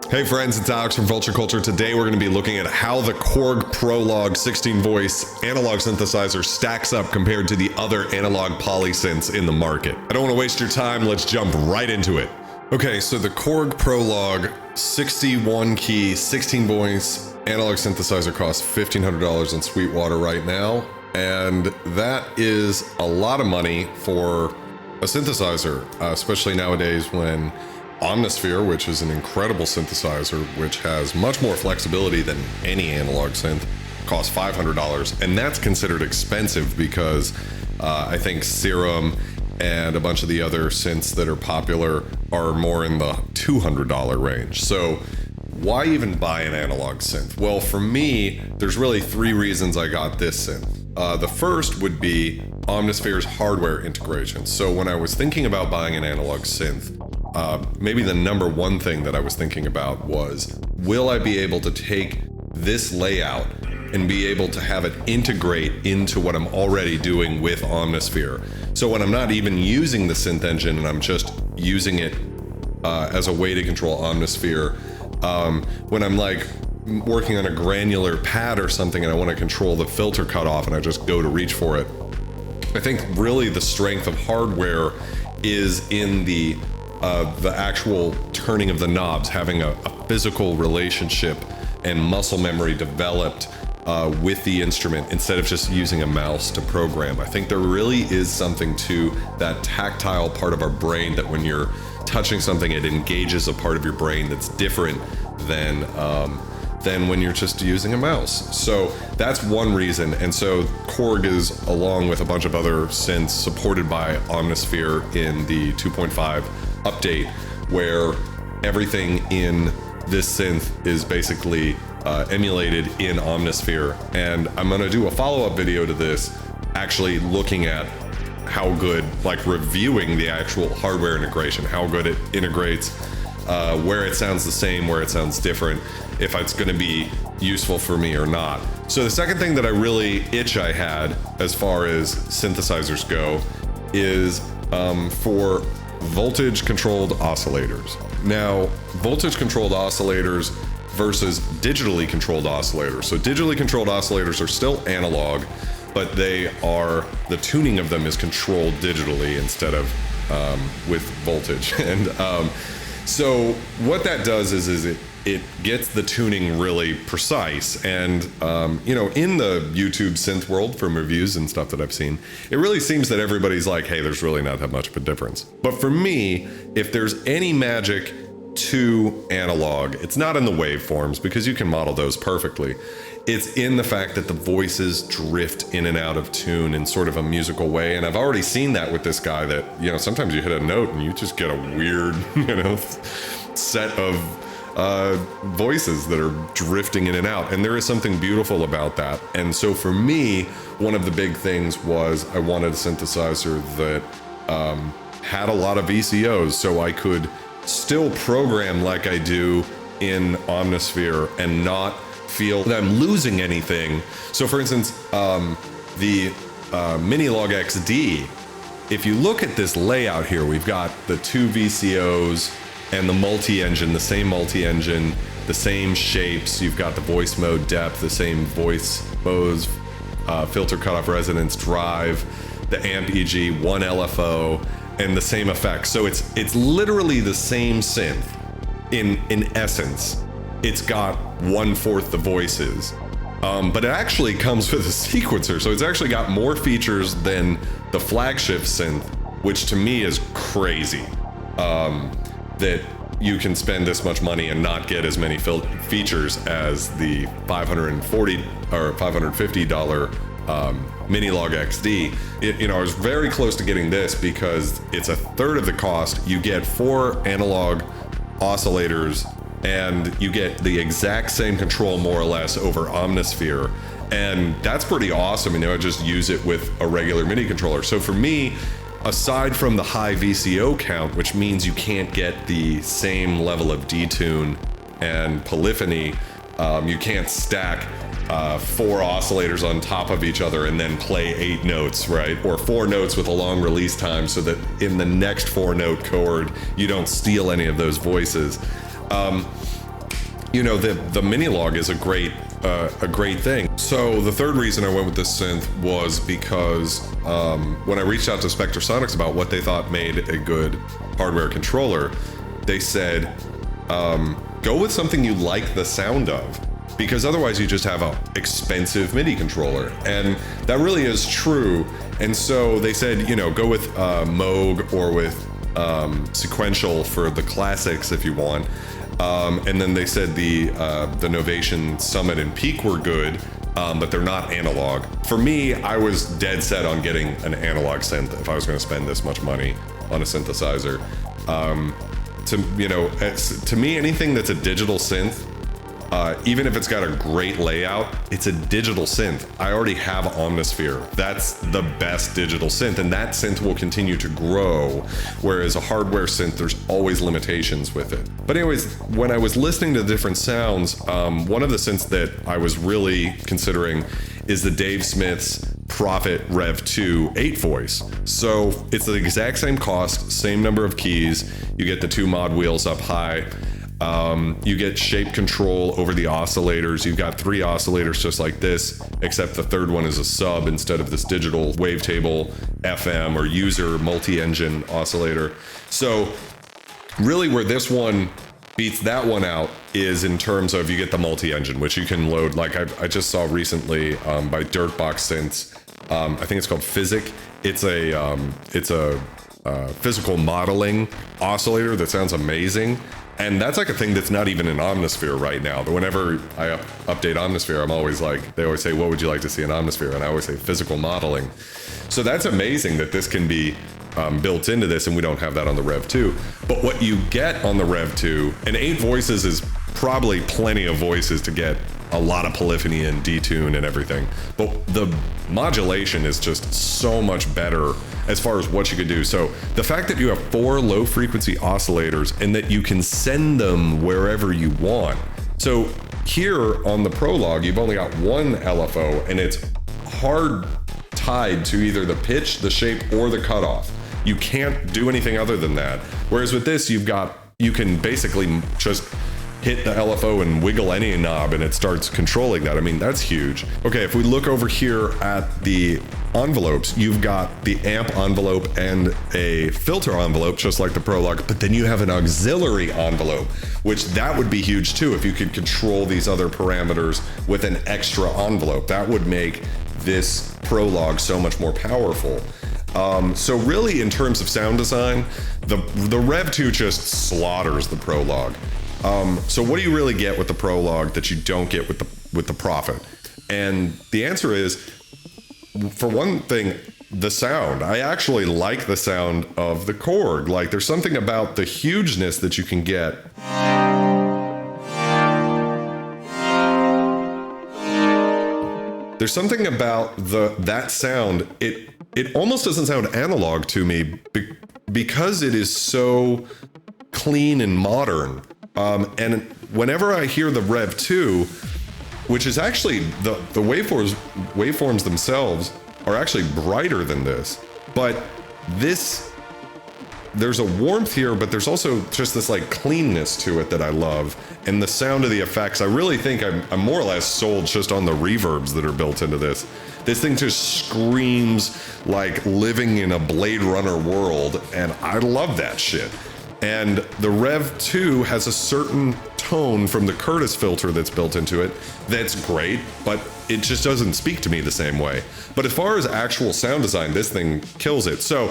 Hey friends, it's Alex from Vulture Culture. Today we're going to be looking at how the Korg Prologue 16 voice analog synthesizer stacks up compared to the other analog polysynths in the market. I don't want to waste your time, let's jump right into it. Okay, so the Korg Prologue 61 key 16 voice analog synthesizer costs $1,500 in Sweetwater right now, and that is a lot of money for a synthesizer, especially nowadays when Omnisphere, which is an incredible synthesizer, which has much more flexibility than any analog synth, costs $500. And that's considered expensive because I think Serum and a bunch of the other synths that are popular are more in the $200 range. So why even buy an analog synth? Well, for me, there's really three reasons I got this synth. The first would be Omnisphere's hardware integration. So when I was thinking about buying an analog synth, maybe the number one thing that I was thinking about was, will I be able to take this layout and be able to have it integrate into what I'm already doing with Omnisphere? So when I'm not even using the synth engine and I'm just using it as a way to control Omnisphere, when I'm like working on a granular pad or something and I want to control the filter cutoff and I just go to reach for it, I think really the strength of hardware is in the actual turning of the knobs, having a physical relationship and muscle memory developed with the instrument instead of just using a mouse to program. I think there really is something to that tactile part of our brain that when you're touching something, it engages a part of your brain that's different than when you're just using a mouse. So that's one reason. And so Korg is, along with a bunch of other synths, supported by Omnisphere in the 2.5 update, where everything in this synth is basically emulated in Omnisphere. And I'm gonna do a follow-up video to this, actually looking at how good, like reviewing the actual hardware integration, how good it integrates, where it sounds the same, where it sounds different, if it's gonna be useful for me or not. So the second thing that I had as far as synthesizers go is for voltage controlled oscillators. Now, voltage controlled oscillators versus digitally controlled oscillators. So digitally controlled oscillators are still analog, but the tuning of them is controlled digitally instead of with voltage. And so what that does is it gets the tuning really precise. And, in the YouTube synth world, from reviews and stuff that I've seen, it really seems that everybody's like, hey, there's really not that much of a difference. But for me, if there's any magic to analog, it's not in the waveforms because you can model those perfectly. It's in the fact that the voices drift in and out of tune in sort of a musical way. And I've already seen that with this guy that, sometimes you hit a note and you just get a weird, set of voices that are drifting in and out. And there is something beautiful about that. And so for me, one of the big things was I wanted a synthesizer that had a lot of VCOs so I could still program like I do in Omnisphere and not feel that I'm losing anything. So for instance, the Minilogue XD, if you look at this layout here, we've got the two VCOs and the multi-engine, the same multi-engine, the same shapes. You've got the voice mode depth, the same voice modes, filter cutoff resonance drive, the amp EG, one LFO, and the same effects. So it's literally the same synth in essence. It's got 1/4 the voices, but it actually comes with a sequencer. So it's actually got more features than the flagship synth, which to me is crazy. That you can spend this much money and not get as many features as the $540 or $550 Minilogue XD. I was very close to getting this because it's 1/3 of the cost. You get 4 analog oscillators and you get the exact same control more or less over Omnisphere. And that's pretty awesome. I just use it with a regular MIDI controller. So for me, aside from the high VCO count, which means you can't get the same level of detune and polyphony, you can't stack 4 oscillators on top of each other and then play 8 notes, right? Or 4 notes with a long release time so that in the next 4-note chord, you don't steal any of those voices. you know, the Minilogue is a great thing. So the third reason I went with this synth was because when I reached out to Spectrasonics about what they thought made a good hardware controller, they said, go with something you like the sound of, because otherwise you just have an expensive MIDI controller. And that really is true. And so they said, you know, go with Moog or with Sequential for the classics if you want. And then they said the Novation Summit and Peak were good, but they're not analog. For me, I was dead set on getting an analog synth if I was going to spend this much money on a synthesizer. To me, anything that's a digital synth, even if it's got a great layout, it's a digital synth. I already have Omnisphere. That's the best digital synth, and that synth will continue to grow, whereas a hardware synth, there's always limitations with it. But anyways, when I was listening to the different sounds, one of the synths that I was really considering is the Dave Smith's Prophet Rev2 8 voice. So it's the exact same cost, same number of keys. You get the 2 mod wheels up high. You get shape control over the oscillators. You've got 3 oscillators just like this, except the third one is a sub instead of this digital wavetable FM or user multi-engine oscillator. So really where this one beats that one out is in terms of you get the multi-engine, which you can load, like I just saw recently by Dirtbox Synths. I think it's called Physic. It's a physical modeling oscillator that sounds amazing. And that's like a thing that's not even in Omnisphere right now. But whenever I update Omnisphere, I'm always like, they always say, what would you like to see in Omnisphere? And I always say physical modeling. So that's amazing that this can be built into this, and we don't have that on the Rev2. But what you get on the Rev2, and 8 voices is probably plenty of voices to get a lot of polyphony and detune and everything. But the modulation is just so much better as far as what you could do. So the fact that you have 4 low frequency oscillators and that you can send them wherever you want. So here on the Prologue, you've only got 1 LFO, and it's hard tied to either the pitch, the shape, or the cutoff. You can't do anything other than that. Whereas with this, you can basically just hit the LFO and wiggle any knob and it starts controlling that. I mean, that's huge. Okay, if we look over here at the envelopes, you've got the amp envelope and a filter envelope, just like the Prologue, but then you have an auxiliary envelope, which that would be huge too if you could control these other parameters with an extra envelope. That would make this Prologue so much more powerful. So really, in terms of sound design, the Rev2 just slaughters the Prologue. So what do you really get with the Prologue that you don't get with the Prophet? And the answer is, for one thing, the sound. I actually like the sound of the Korg. Like, there's something about the hugeness that you can get. There's something about that sound. It almost doesn't sound analog to me because it is so clean and modern. And whenever I hear the Rev2, which is actually the waveforms themselves are actually brighter than this, but there's a warmth here, but there's also just this like cleanness to it that I love. And the sound of the effects, I really think I'm more or less sold just on the reverbs that are built into this. This thing just screams like living in a Blade Runner world, and I love that shit. And the Rev2 has a certain tone from the Curtis filter that's built into it that's great, but it just doesn't speak to me the same way. But as far as actual sound design, this thing kills it. So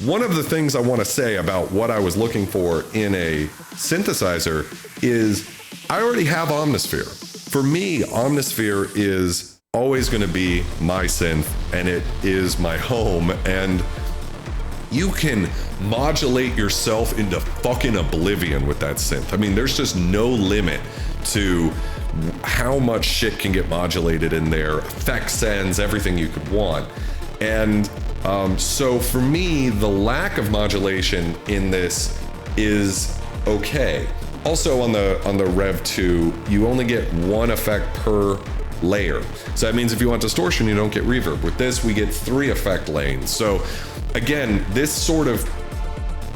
one of the things I want to say about what I was looking for in a synthesizer is I already have Omnisphere. For me, Omnisphere is always going to be my synth, and it is my home, and you can modulate yourself into fucking oblivion with that synth. I mean, there's just no limit to how much shit can get modulated in there, effect sends, everything you could want. And so for me, the lack of modulation in this is okay. Also on the Rev2, you only get 1 effect per layer. So that means if you want distortion, you don't get reverb. With this, we get 3 effect lanes. So again, this sort of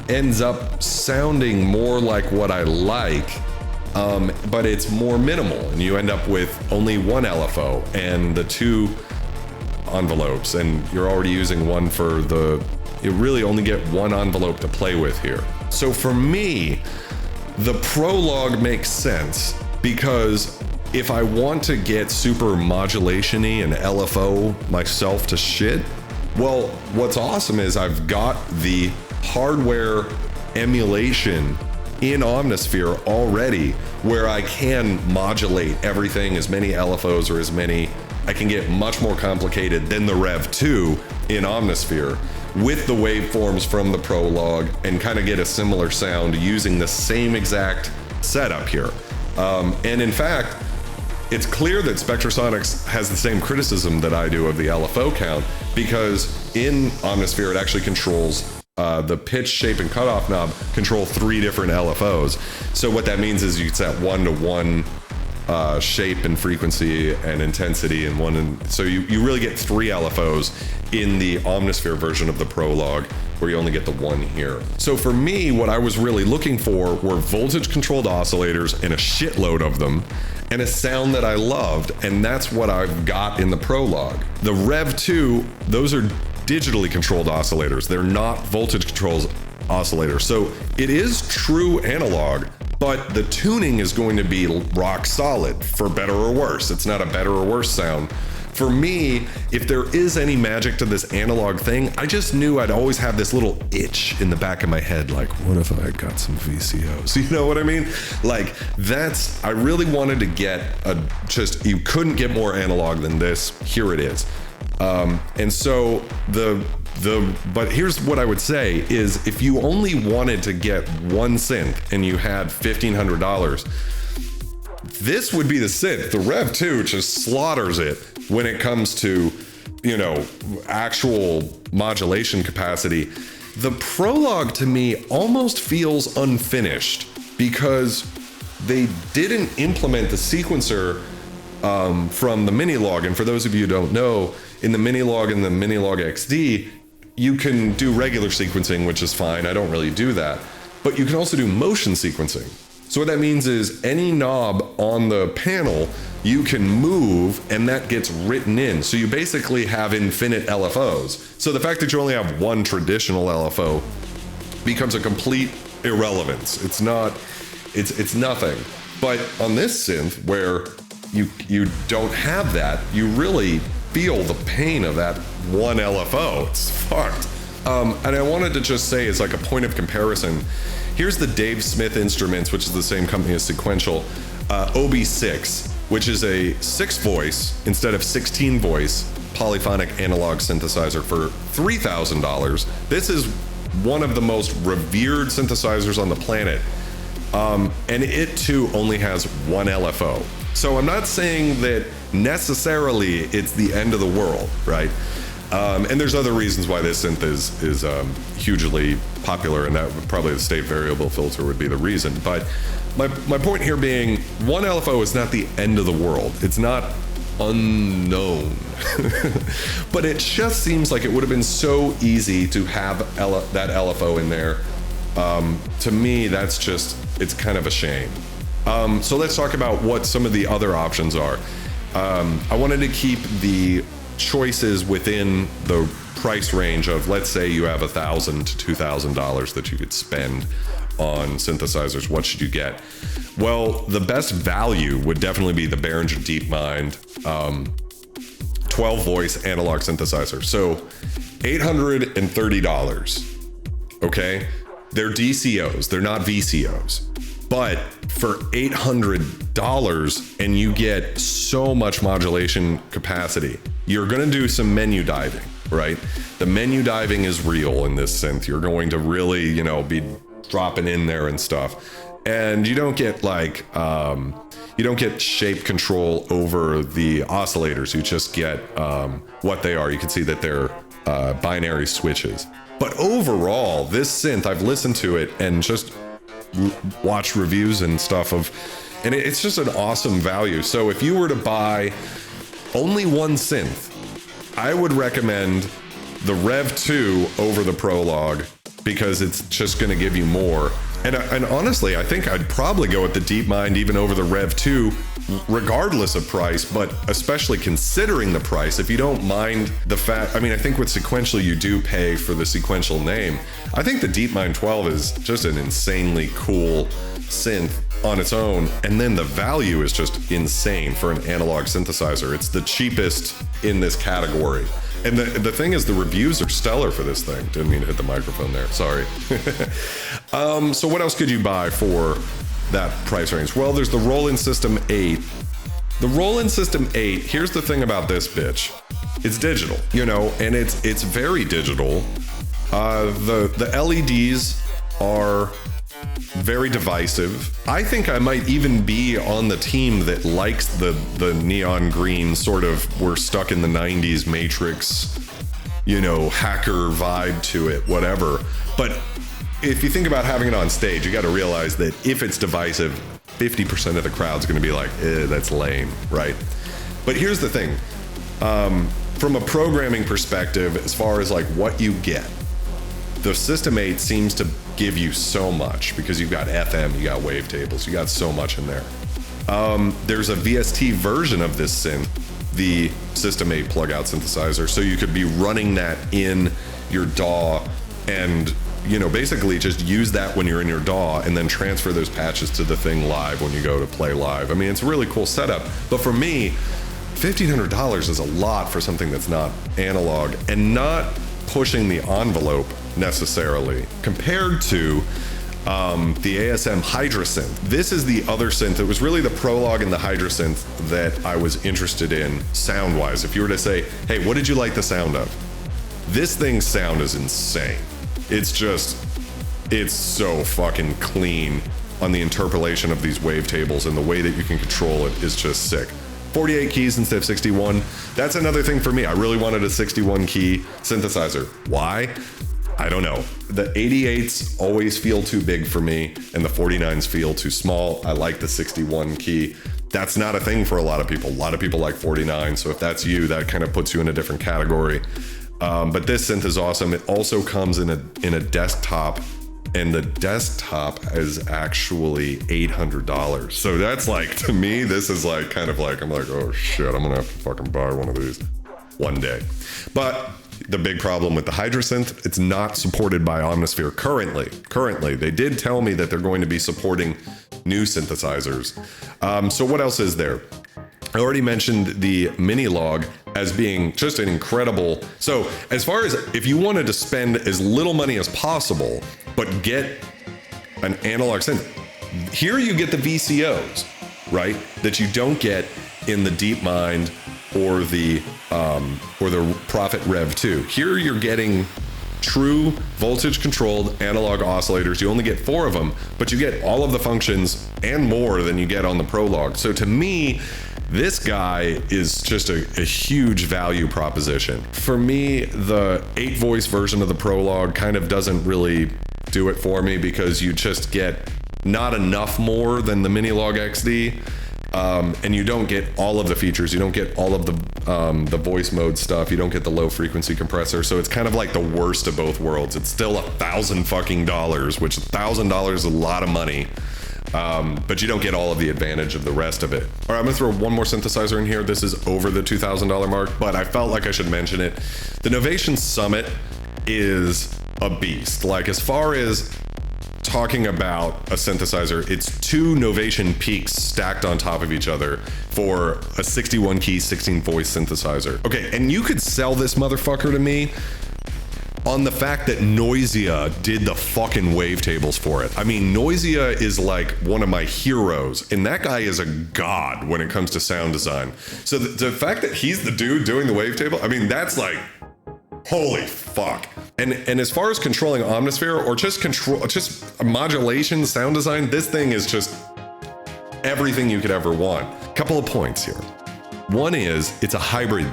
ends up sounding more like what I like but it's more minimal, and you end up with only one LFO and the two envelopes, and you're already using one for you really only get one envelope to play with here. So for me, the Prologue makes sense because if I want to get super modulation-y and LFO myself to shit, well, what's awesome is I've got the hardware emulation in Omnisphere already where I can modulate everything, as many LFOs or as many, I can get much more complicated than the Rev2 in Omnisphere with the waveforms from the Prologue and kind of get a similar sound using the same exact setup here. And in fact, it's clear that Spectrasonics has the same criticism that I do of the LFO count, because in Omnisphere it actually controls the pitch, shape, and cutoff knob control 3 different LFOs. So what that means is you can set 1-to-1 shape and frequency and intensity, and so you really get 3 LFOs in the Omnisphere version of the Prologue, where you only get the 1 here. So for me, what I was really looking for were voltage controlled oscillators and a shitload of them, and a sound that I loved, and that's what I've got in the Prologue. The Rev2, those are digitally controlled oscillators. They're not voltage controlled oscillators. So it is true analog, but the tuning is going to be rock solid, for better or worse. It's not a better or worse sound. For me, if there is any magic to this analog thing, I just knew I'd always have this little itch in the back of my head, like, what if I got some VCOs? You know what I mean? Like, I really wanted to get you couldn't get more analog than this. Here it is. And so but here's what I would say is, if you only wanted to get one synth and you had $1,500, this would be the synth. The Rev2 just slaughters it when it comes to, actual modulation capacity. The Prologue to me almost feels unfinished because they didn't implement the sequencer from the Minilogue. And for those of you who don't know, in the Minilogue and the Minilogue XD, you can do regular sequencing, which is fine. I don't really do that. But you can also do motion sequencing. So what that means is any knob on the panel, you can move, and that gets written in. So you basically have infinite LFOs. So the fact that you only have one traditional LFO becomes a complete irrelevance. It's nothing. But on this synth, where you don't have that, you really feel the pain of that one LFO. It's fucked. And I wanted to just say, as like a point of comparison, here's the Dave Smith Instruments, which is the same company as Sequential, OB6, which is a 6-voice instead of 16-voice polyphonic analog synthesizer for $3,000. This is one of the most revered synthesizers on the planet. And it too only has one LFO. So I'm not saying that necessarily it's the end of the world, right? And there's other reasons why this synth is hugely popular, and that would probably the state variable filter would be the reason. But my point here being, one LFO is not the end of the world. It's not unknown. But it just seems like it would have been so easy to have that LFO in there. To me, it's kind of a shame. So let's talk about what some of the other options are. I wanted to keep the choices within the price range of, let's say you have $1,000 to $2,000 that you could spend on synthesizers. What should you get? Well, the best value would definitely be the Behringer DeepMind 12-voice analog synthesizer. So $830. Okay, they're DCOs, they're not VCOs. But for $800, and you get so much modulation capacity, you're gonna do some menu diving, right? The menu diving is real in this synth. You're going to really, be dropping in there and stuff. And you don't get shape control over the oscillators. You just get what they are. You can see that they're binary switches. But overall, this synth, I've listened to it and just watch reviews and stuff and it's just an awesome value. So if you were to buy only one synth, I would recommend the Rev2 over the Prologue, because it's just going to give you more. And honestly, I think I'd probably go with the DeepMind even over the Rev2, regardless of price, but especially considering the price. If you don't mind the fact, I mean, I think with Sequential, you do pay for the Sequential name. I think the DeepMind12 is just an insanely cool synth on its own. And then the value is just insane for an analog synthesizer. It's the cheapest in this category. And the thing is, the reviews are stellar for this thing. Didn't mean to hit the microphone there, sorry. So what else could you buy for that price range? Well, there's the Roland System-8. The Roland System-8, here's the thing about this bitch. It's digital, you know, and it's very digital. The LEDs are very divisive. I think I might even be on the team that likes the neon green sort of, we're stuck in the 90s Matrix, you know, hacker vibe to it, whatever. But if you think about having it on stage, you got to realize that if it's divisive, 50% of the crowd's going to be like, that's lame, right? But here's the thing. From a programming perspective, as far as like what you get, the System-8 seems to give you so much because you've got FM, you got wavetables, you got so much in there. There's a VST version of this synth, the System-8 plug-out synthesizer, so you could be running that in your DAW and, you know, basically just use that when you're in your DAW and then transfer those patches to the thing live when you go to play live. I mean, it's a really cool setup, but for me, $1,500 is a lot for something that's not analog and not pushing the envelope necessarily compared to the ASM Hydrasynth. This is the other synth. It was really the Prologue and the Hydrasynth that I was interested in sound-wise. If you were to say, hey, what did you like the sound of? This thing's sound is insane. It's so fucking clean on the interpolation of these wavetables, and the way that you can control it is just sick. 48 keys instead of 61. That's another thing for me. I really wanted a 61 key synthesizer. Why? I don't know. The 88s always feel too big for me, and the 49s feel too small. I like the 61 key. That's not a thing for a lot of people. A lot of people like 49, so if that's you, that kind of puts you in a different category. But this synth is awesome. It also comes in a desktop, and the desktop is actually $800. So that's like, to me, this is like kind of like, I'm like, oh shit, I'm gonna have to fucking buy one of these one day. But the big problem with the Hydrasynth, it's not supported by Omnisphere currently. They did tell me that they're going to be supporting new synthesizers. So what else is there? I already mentioned the Minilogue as being just an incredible. So as far as if you wanted to spend as little money as possible, but get an analog synth, here you get the VCOs, right? That you don't get in the DeepMind or the Prophet Rev2. Here you're getting true voltage controlled analog oscillators. You only get 4 of them, but you get all of the functions and more than you get on the Prologue. So to me, this guy is just a huge value proposition. For me, the 8-voice version of the Prologue kind of doesn't really do it for me because you just get not enough more than the Minilogue XD. And you don't get all of the features. You don't get all of the voice mode stuff. You don't get the low frequency compressor. So it's kind of like the worst of both worlds. It's still $1,000 fucking dollars, which $1,000 is a lot of money. But you don't get all of the advantage of the rest of it. All right, I'm gonna throw one more synthesizer in here. This is over the $2,000 mark, but I felt like I should mention it. The Novation Summit is a beast. Like, as far as talking about a synthesizer, it's 2 Novation peaks stacked on top of each other for a 61 key, 16 voice synthesizer. Okay, and you could sell this motherfucker to me on the fact that Noisia did the fucking wavetables for it. I mean, Noisia is like one of my heroes, and that guy is a god when it comes to sound design. So the fact that he's the dude doing the wavetable, I mean, that's like, holy fuck. And as far as controlling Omnisphere or just modulation, sound design, this thing is just everything you could ever want. Couple of points here. One is it's a hybrid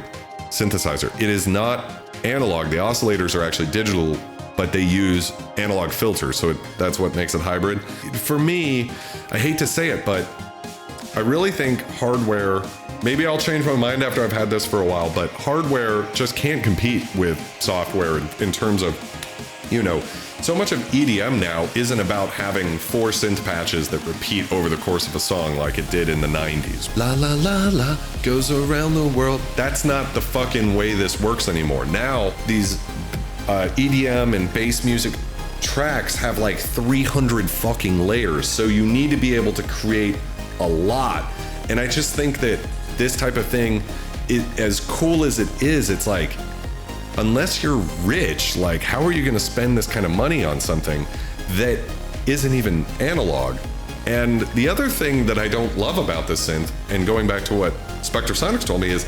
synthesizer. It is not analog. The oscillators are actually digital, but they use analog filters, so that's what makes it hybrid. For me, I hate to say it, but I really think hardware, maybe I'll change my mind after I've had this for a while, but hardware just can't compete with software in terms of, you know, So much of EDM now isn't about having 4 synth patches that repeat over the course of a song like it did in the 90s. La la la la goes around the world. That's not the fucking way this works anymore. Now, these EDM and bass music tracks have like 300 fucking layers, so you need to be able to create a lot. And I just think that this type of thing, as cool as it is, it's like, unless you're rich, like, how are you going to spend this kind of money on something that isn't even analog? And the other thing that I don't love about this synth, and going back to what Spectrasonics told me, is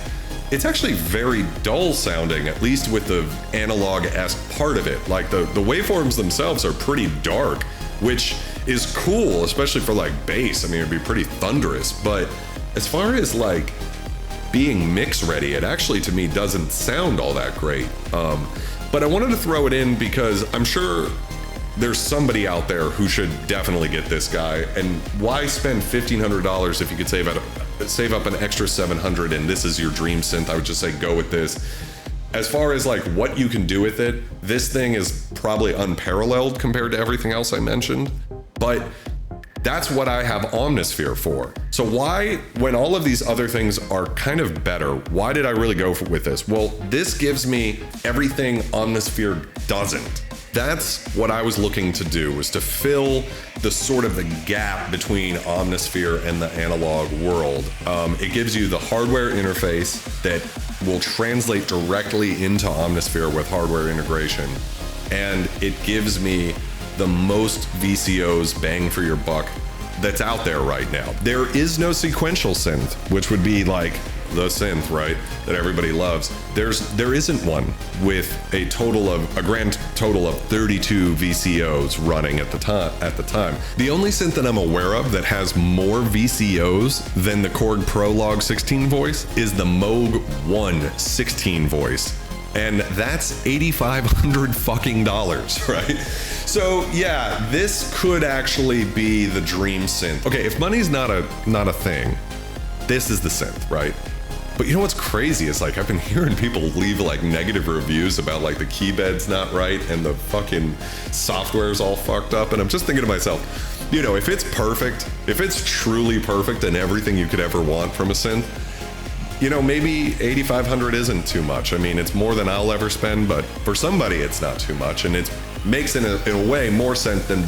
it's actually very dull sounding, at least with the analog-esque part of it. Like the waveforms themselves are pretty dark, which is cool, especially for like bass. I mean, it'd be pretty thunderous, but as far as like being mix ready, it actually to me doesn't sound all that great. But I wanted to throw it in because I'm sure there's somebody out there who should definitely get this guy. And why spend $1,500 if you could save up an extra $700 and this is your dream synth? I would just say go with this. As far as like what you can do with it, this thing is probably unparalleled compared to everything else I mentioned. But that's what I have Omnisphere for. So why, when all of these other things are kind of better, why did I really go with this? Well, this gives me everything Omnisphere doesn't. That's what I was looking to do, was to fill the sort of the gap between Omnisphere and the analog world. It gives you the hardware interface that will translate directly into Omnisphere with hardware integration. And it gives me the most VCOs bang for your buck that's out there right now. There is no sequential synth, which would be like the synth, right, that everybody loves. There isn't one with a grand total of 32 VCOs running at the time. The only synth that I'm aware of that has more VCOs than the Korg Prologue-16 voice is the Moog 16 voice. And that's $8,500 fucking dollars, right? So yeah, this could actually be the dream synth. Okay, if money's not a thing, this is the synth, right? But you know what's crazy is like I've been hearing people leave like negative reviews about like the key bed's not right and the fucking software's all fucked up, and I'm just thinking to myself, you know, if it's perfect, if it's truly perfect and everything you could ever want from a synth, you know, maybe $8,500 isn't too much. I mean, it's more than I'll ever spend, but for somebody it's not too much, and it makes in a way more sense than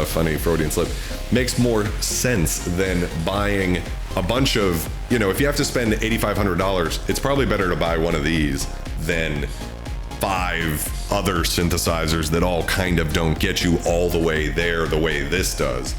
funny Freudian slip, makes more sense than buying a bunch of, you know, if you have to spend $8,500, it's probably better to buy one of these than 5 other synthesizers that all kind of don't get you all the way there the way this does.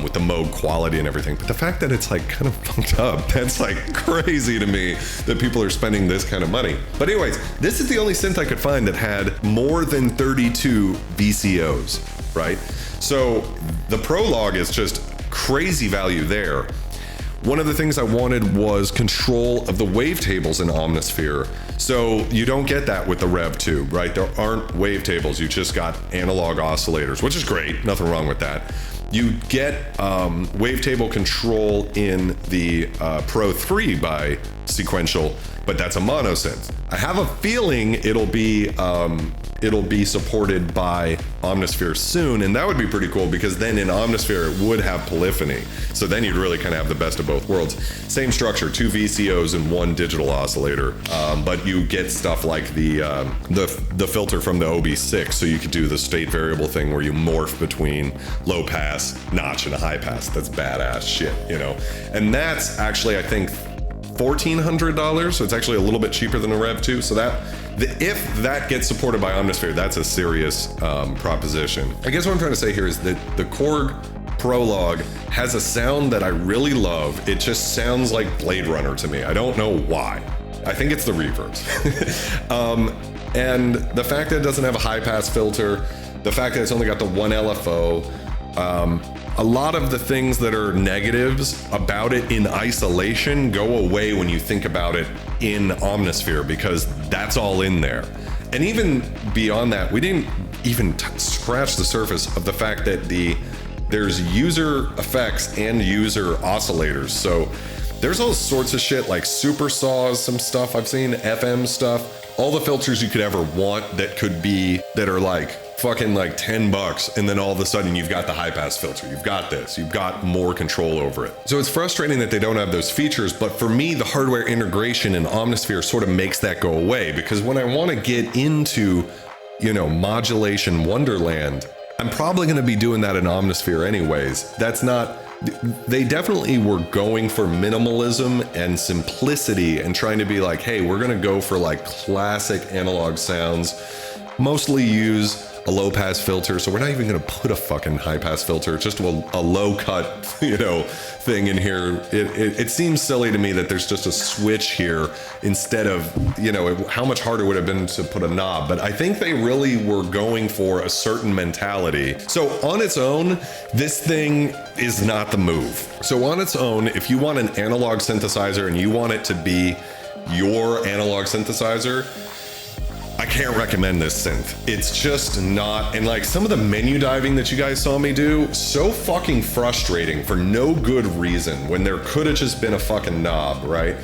With the Moog quality and everything. But the fact that it's like kind of fucked up, that's like crazy to me that people are spending this kind of money. But anyways, this is the only synth I could find that had more than 32 VCOs, right? So the Prologue is just crazy value there. One of the things I wanted was control of the wavetables in Omnisphere. So you don't get that with the Rev2, right? There aren't wavetables, you just got analog oscillators, which is great, nothing wrong with that. You get wavetable control in the Pro 3 by Sequential, but that's a mono synth. I have a feeling it'll be supported by Omnisphere soon, and that would be pretty cool because then in Omnisphere it would have polyphony. So then you'd really kind of have the best of both worlds. Same structure, 2 VCOs and 1 digital oscillator, but you get stuff like the filter from the OB6, so you could do the state variable thing where you morph between low pass, notch, and a high pass. That's badass shit, you know. And that's actually, I think, $1,400, so it's actually a little bit cheaper than a Rev2. So if that gets supported by Omnisphere, that's a serious proposition. I guess what I'm trying to say here is that the Korg Prologue has a sound that I really love. It just sounds like Blade Runner to me. I don't know why. I think it's the reverbs. And the fact that it doesn't have a high pass filter, the fact that it's only got the 1 LFO, a lot of the things that are negatives about it in isolation go away when you think about it in Omnisphere, because that's all in there. And even beyond that, we didn't even scratch the surface of the fact that there's user effects and user oscillators. So There's all sorts of shit like super saws, some stuff I've seen, FM stuff, all the filters you could ever want that are like fucking like $10, and then all of a sudden you've got the high pass filter, you've got this, you've got more control over it. So it's frustrating that they don't have those features, but for me, the hardware integration in Omnisphere sort of makes that go away, because when I want to get into, you know, modulation wonderland, I'm probably going to be doing that in Omnisphere anyways. They definitely were going for minimalism and simplicity and trying to be like, hey, we're going to go for like classic analog sounds, mostly use a low pass filter. So we're not even going to put a fucking high pass filter, just a low cut, you know, thing in here. It seems silly to me that there's just a switch here instead of, you know, how much harder would have been to put a knob. But I think they really were going for a certain mentality. So on its own, this thing is not the move. So on its own, if you want an analog synthesizer and you want it to be your analog synthesizer, I can't recommend this synth. It's just not, and like some of the menu diving that you guys saw me do, so fucking frustrating for no good reason when there could have just been a fucking knob, right?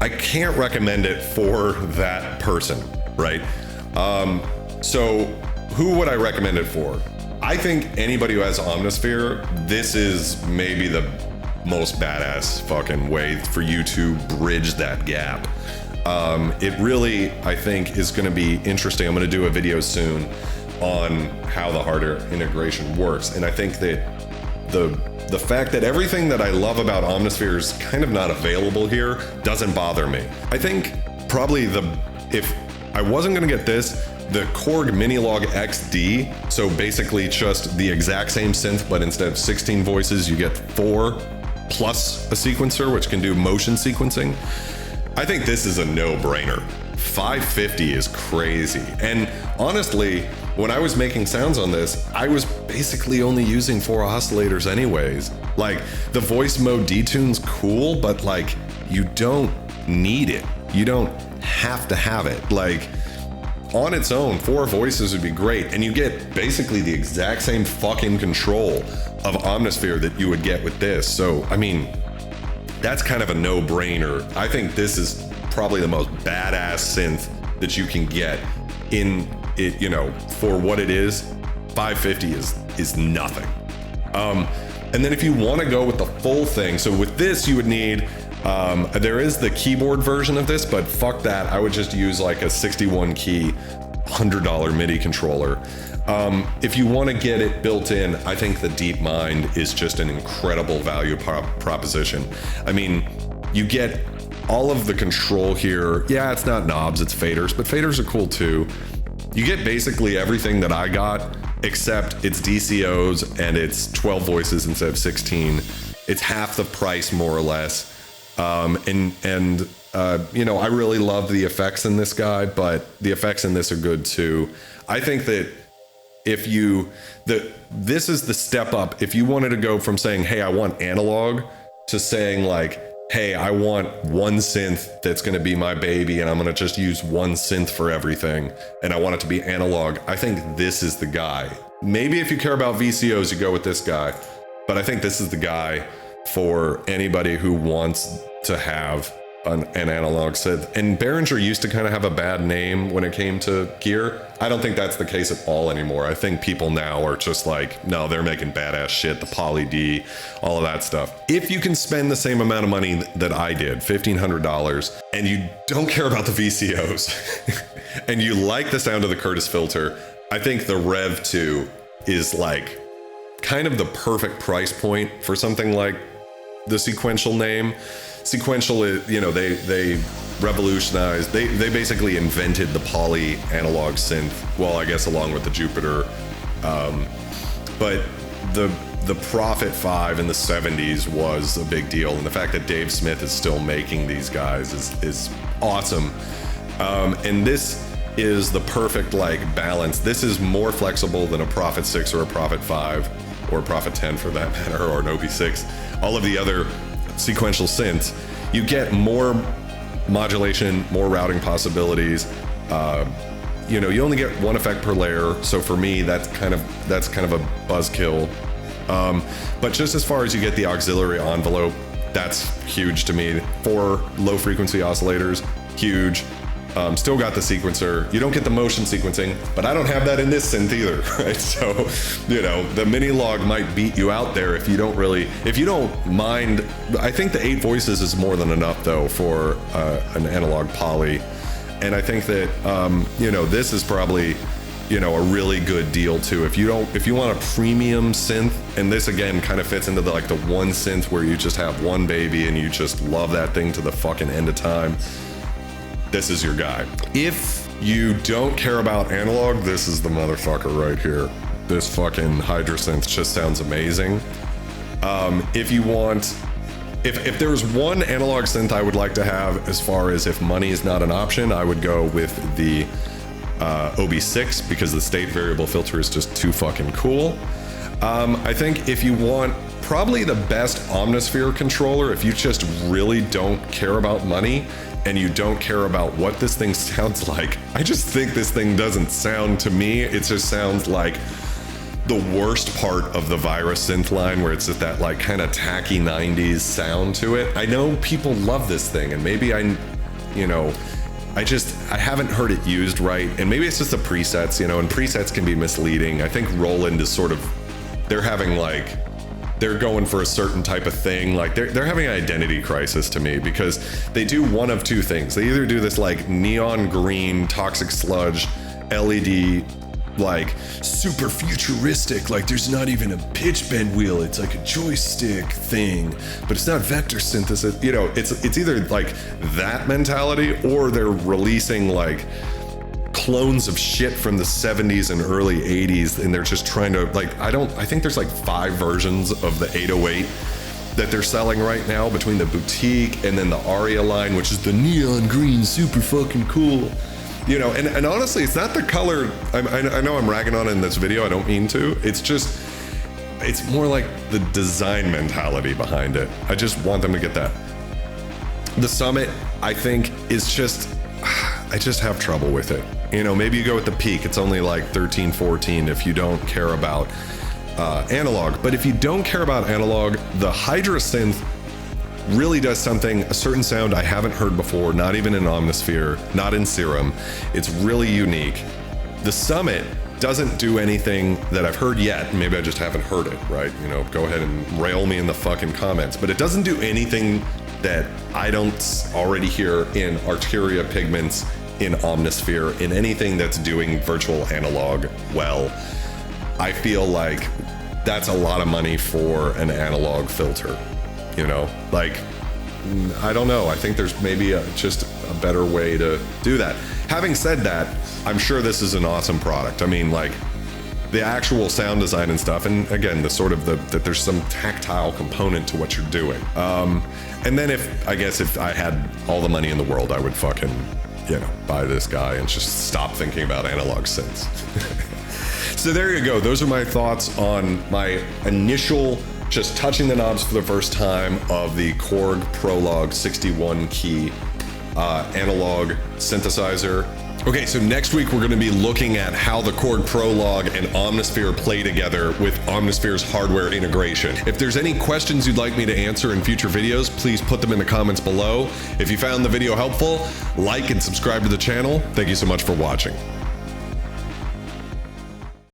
I can't recommend it for that person, right? So who would I recommend it for? I think anybody who has Omnisphere, this is maybe the most badass fucking way for you to bridge that gap. It really, I think, is going to be interesting. I'm going to do a video soon on how the hardware integration works. And I think that the fact that everything that I love about Omnisphere is kind of not available here doesn't bother me. I think probably if I wasn't going to get this, the Korg Minilogue XD, so basically just the exact same synth, but instead of 16 voices, you get 4 plus a sequencer, which can do motion sequencing. I think this is a no-brainer. 550 is crazy. And honestly, when I was making sounds on this, I was basically only using 4 oscillators anyways. Like, the voice mode detune's cool, but like, you don't need it. You don't have to have it. Like, on its own, 4 voices would be great. And you get basically the exact same fucking control of Omnisphere that you would get with this. So, I mean, that's kind of a no-brainer. I think this is probably the most badass synth that you can get in it, you know, for what it is. 550 is nothing. And then if you want to go with the full thing, so with this you would need, there is the keyboard version of this, but fuck that. I would just use like a 61 key, $100 MIDI controller. If you want to get it built in, I think the DeepMind is just an incredible value proposition. I mean, you get all of the control here. Yeah, it's not knobs, it's faders, but faders are cool too. You get basically everything that I got, except it's DCOs and it's 12 voices instead of 16. It's half the price, more or less. You know, I really love the effects in this guy, but the effects in this are good too. I think that this is the step up. If you wanted to go from saying, hey, I want analog, to saying like, hey, I want one synth that's going to be my baby and I'm going to just use one synth for everything and I want it to be analog, I think this is the guy. Maybe if you care about VCOs, you go with this guy, but I think this is the guy for anybody who wants to have an analog synth. And Behringer used to kind of have a bad name when it came to gear. I don't think that's the case at all anymore. I think people now are just like, no, they're making badass shit, the Poly D, all of that stuff. If you can spend the same amount of money that I did, $1,500, and you don't care about the VCOs, and you like the sound of the Curtis filter, I think the Rev2 is like kind of the perfect price point for something like the Sequential name. Sequential is, you know, they revolutionized, they basically invented the Poly analog synth, well, I guess along with the Jupiter, but the Prophet 5 in the 70s was a big deal, and the fact that Dave Smith is still making these guys is awesome. And this is the perfect like balance. This is more flexible than a Prophet 6 or a Prophet 5 or a Prophet 10 for that matter, or an OP6. All of the other sequential synths, you get more modulation, more routing possibilities. You know, you only get one effect per layer, so for me that's kind of a buzzkill. But just as far as you get the auxiliary envelope, That's huge to me. 4 low frequency oscillators, huge. Still got the sequencer. You don't get the motion sequencing, but I don't have that in this synth either, right? So, you know, the Minilogue might beat you out there if you don't mind. I think the 8 voices is more than enough though for an analog poly. And I think that, you know, this is probably, you know, a really good deal too. If you want a premium synth, and this again kind of fits into the one synth where you just have one baby and you just love that thing to the fucking end of time, this is your guy. If you don't care about analog, this is the motherfucker right here. This fucking Hydrasynth just sounds amazing. If there's one analog synth I would like to have, as far as if money is not an option, I would go with the OB6, because the state variable filter is just too fucking cool. I think if you want probably the best Omnisphere controller, if you just really don't care about money and you don't care about what this thing sounds like, I just think this thing doesn't sound, to me, it just sounds like the worst part of the Virus synth line, where it's at that kind of tacky 90s sound to it. I know people love this thing, and maybe I haven't heard it used right, and maybe it's just the presets, you know, and presets can be misleading. I think Roland is sort of, they're going for a certain type of thing. They're having an identity crisis to me, because they do one of two things. They either do this neon green toxic sludge LED, super futuristic, there's not even a pitch bend wheel, it's like a joystick thing, but it's not vector synthesis, you know, it's either that mentality, or they're releasing clones of shit from the 70s and early 80s, and they're just trying to I think there's 5 versions of the 808 that they're selling right now, between the boutique and then the Aria line, which is the neon green, super fucking cool. You know, and honestly, it's not the color. I know I'm ragging on it in this video, I don't mean to. It's more like the design mentality behind it. I just want them to get that. The Summit, I think, is just, I just have trouble with it. You know, maybe you go with the Peak, it's only 13, 14 if you don't care about analog. But if you don't care about analog, the Hydrasynth really does something, a certain sound I haven't heard before, not even in Omnisphere, not in Serum. It's really unique. The Summit doesn't do anything that I've heard yet. Maybe I just haven't heard it, right? You know, go ahead and rail me in the fucking comments, but it doesn't do anything that I don't already hear in Arteria Pigments, in Omnisphere, in anything that's doing virtual analog well. I feel like that's a lot of money for an analog filter. You know, I don't know. I think there's maybe just a better way to do that. Having said that, I'm sure this is an awesome product. I mean, the actual sound design and stuff, and again, that there's some tactile component to what you're doing. And then if I had all the money in the world, I would fucking, you know, buy this guy and just stop thinking about analog synths. So there you go. Those are my thoughts on my initial, just touching the knobs for the first time, of the Korg Prologue 61 key analog synthesizer. Okay, so next week we're going to be looking at how the Korg Prologue and Omnisphere play together with Omnisphere's hardware integration. If there's any questions you'd like me to answer in future videos, please put them in the comments below. If you found the video helpful, like and subscribe to the channel. Thank you so much for watching.